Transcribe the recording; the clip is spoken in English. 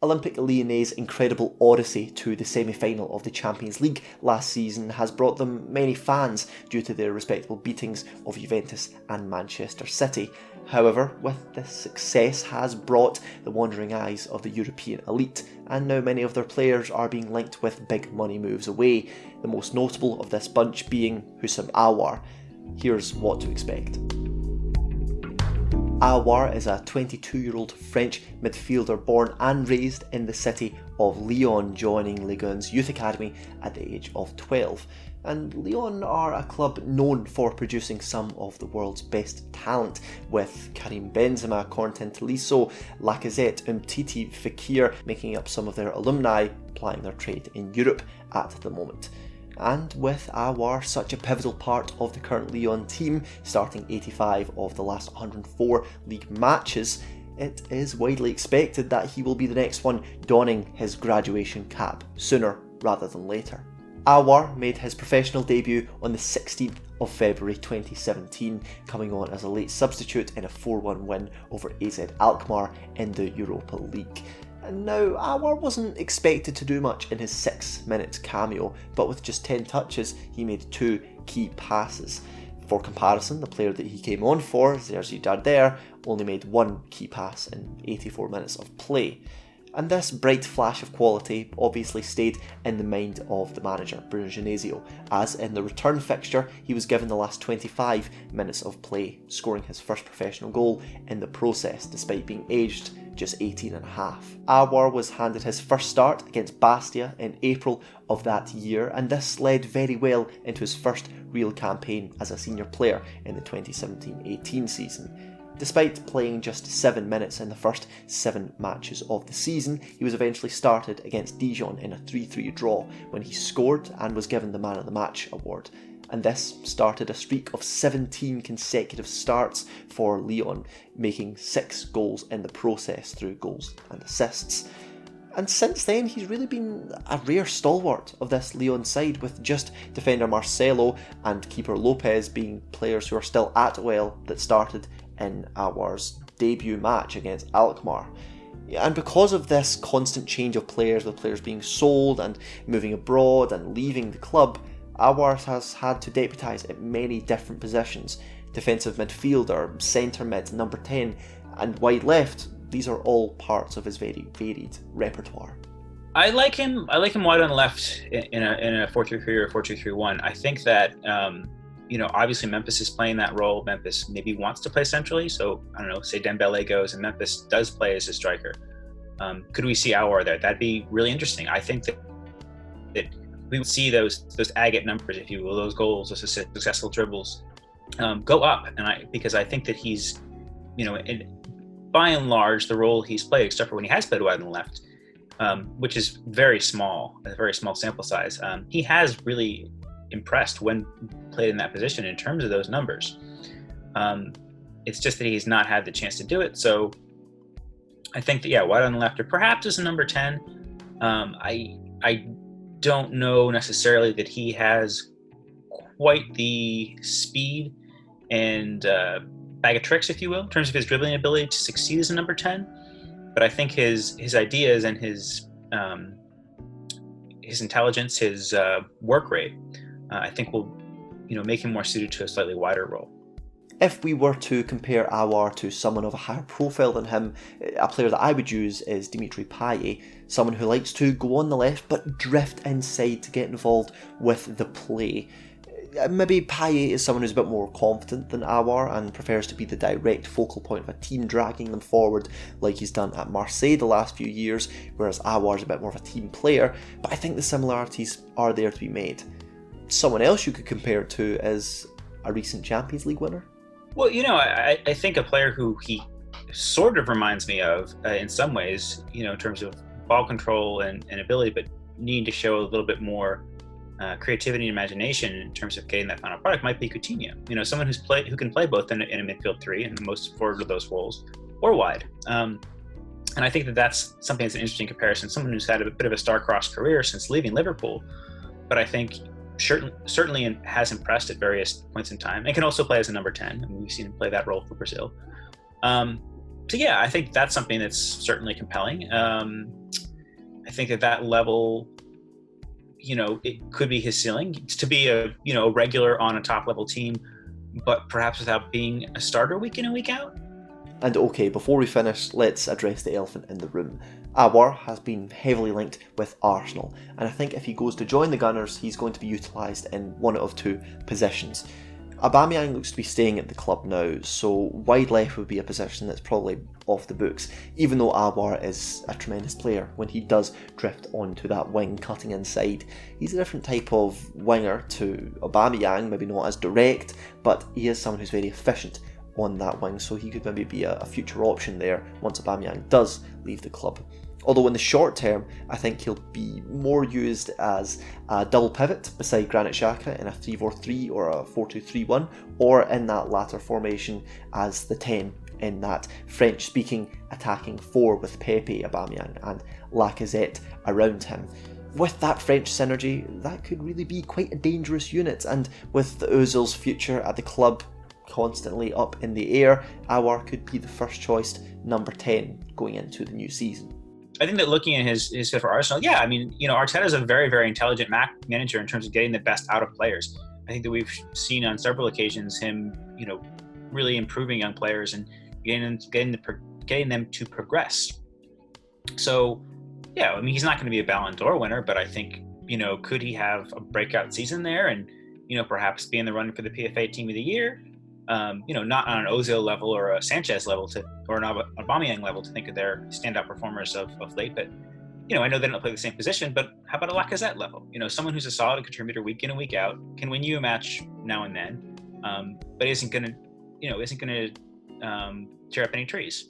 Olympique Lyonnais' incredible odyssey to the semi-final of the Champions League last season has brought them many fans due to their respectable beatings of Juventus and Manchester City. However, with this success has brought the wandering eyes of the European elite, and now many of their players are being linked with big money moves away, the most notable of this bunch being Houssem Aouar. Here's what to expect. Aouar is a 22-year-old French midfielder born and raised in the city of Lyon, joining Ligue 1's youth academy at the age of 12. And Lyon are a club known for producing some of the world's best talent, with Karim Benzema, Corentin Tolisso, Lacazette, Umtiti, Fekir making up some of their alumni plying their trade in Europe at the moment. And with Aouar such a pivotal part of the current Lyon team, starting 85 of the last 104 league matches, it is widely expected that he will be the next one donning his graduation cap sooner rather than later. Aouar made his professional debut on the 16th of February 2017, coming on as a late substitute in a 4-1 win over AZ Alkmaar in the Europa League. And now, Aouar wasn't expected to do much in his 6-minute cameo, but with just 10 touches, he made 2 key passes. For comparison, the player that he came on for, Sergi Darder, only made 1 key pass in 84 minutes of play. And this bright flash of quality obviously stayed in the mind of the manager, Bruno Genesio, as in the return fixture he was given the last 25 minutes of play, scoring his first professional goal in the process despite being aged just 18 and a half. Aouar was handed his first start against Bastia in April of that year, and this led very well into his first real campaign as a senior player in the 2017-18 season. Despite playing just 7 minutes in the first 7 matches of the season, he was eventually started against Dijon in a 3-3 draw when he scored and was given the Man of the Match award. And this started a streak of 17 consecutive starts for Lyon, making 6 goals in the process through goals and assists. And since then, he's really been a rare stalwart of this Lyon side, with just defender Marcelo and keeper Lopez being players who are still at OL that started in Aouar's debut match against Alkmaar. And because of this constant change of players, with players being sold and moving abroad and leaving the club, Aouar has had to deputise at many different positions: defensive midfielder, centre mid, number 10 and wide left. These are all parts of his very varied repertoire. I like him wide on the left in a 4-3-3 or 4-2-3-1. I think that obviously Memphis is playing that role. Memphis maybe wants to play centrally, so I don't know, say Dembele goes and Memphis does play as a striker. Could we see Aouar there? That'd be really interesting. I think that we would see those agate numbers, if you will, those goals, those successful dribbles, go up. And because I think that he's, by and large, the role he's played, except for when he has played wide on the left, which is a very small sample size, he has really impressed when played in that position in terms of those numbers. It's just that he's not had the chance to do it. So I think that, wide on the left, or perhaps as a number 10. I don't know necessarily that he has quite the speed and bag of tricks, if you will, in terms of his dribbling ability to succeed as a number 10. But I think his ideas and his intelligence, his work rate, I think will make him more suited to a slightly wider role. If we were to compare Aouar to someone of a higher profile than him, a player that I would use is Dimitri Payet, someone who likes to go on the left but drift inside to get involved with the play. Maybe Payet is someone who's a bit more confident than Aouar and prefers to be the direct focal point of a team, dragging them forward like he's done at Marseille the last few years, whereas Aouar is a bit more of a team player, but I think the similarities are there to be made. Someone else you could compare it to is a recent Champions League winner. Well, I think a player who he sort of reminds me of in some ways, in terms of ball control and ability, but needing to show a little bit more creativity and imagination in terms of getting that final product, might be Coutinho. Someone who can play both in a midfield 3 and the most forward of those roles, or wide. And I think that's something that's an interesting comparison. Someone who's had a bit of a star-crossed career since leaving Liverpool, but I think certainly has impressed at various points in time, and can also play as a number 10. I mean, we've seen him play that role for Brazil. So yeah, I think that's something that's certainly compelling. I think at that level, it could be his ceiling to be a regular on a top level team, but perhaps without being a starter week in and week out. And okay, before we finish, let's address the elephant in the room. Aouar has been heavily linked with Arsenal, and I think if he goes to join the Gunners, he's going to be utilised in one of two positions. Aubameyang looks to be staying at the club now, so wide left would be a position that's probably off the books, even though Aouar is a tremendous player when he does drift onto that wing cutting inside. He's a different type of winger to Aubameyang, maybe not as direct, but he is someone who's very efficient on that wing, so he could maybe be a future option there once Aubameyang does leave the club. Although in the short term, I think he'll be more used as a double pivot beside Granit Xhaka in a 3-4-3 or a 4-2-3-1, or in that latter formation as the 10 in that French-speaking attacking 4 with Pepe, Aubameyang and Lacazette around him. With that French synergy, that could really be quite a dangerous unit, and with Ozil's future at the club constantly up in the air, Aouar could be the first choice number 10 going into the new season. I think that looking at his fit for Arsenal, Arteta is a very, very intelligent manager in terms of getting the best out of players. I think that we've seen on several occasions him, really improving young players and getting them to progress. So, yeah, he's not going to be a Ballon d'Or winner, but I think, could he have a breakout season there and, perhaps be in the running for the PFA Team of the Year? Not on an Ozil level or a Sanchez level or an Aubameyang level to think of their standout performers of late, but I know they don't play the same position, but how about a Lacazette level? Someone who's a solid contributor week in and week out, can win you a match now and then, but isn't going to tear up any trees.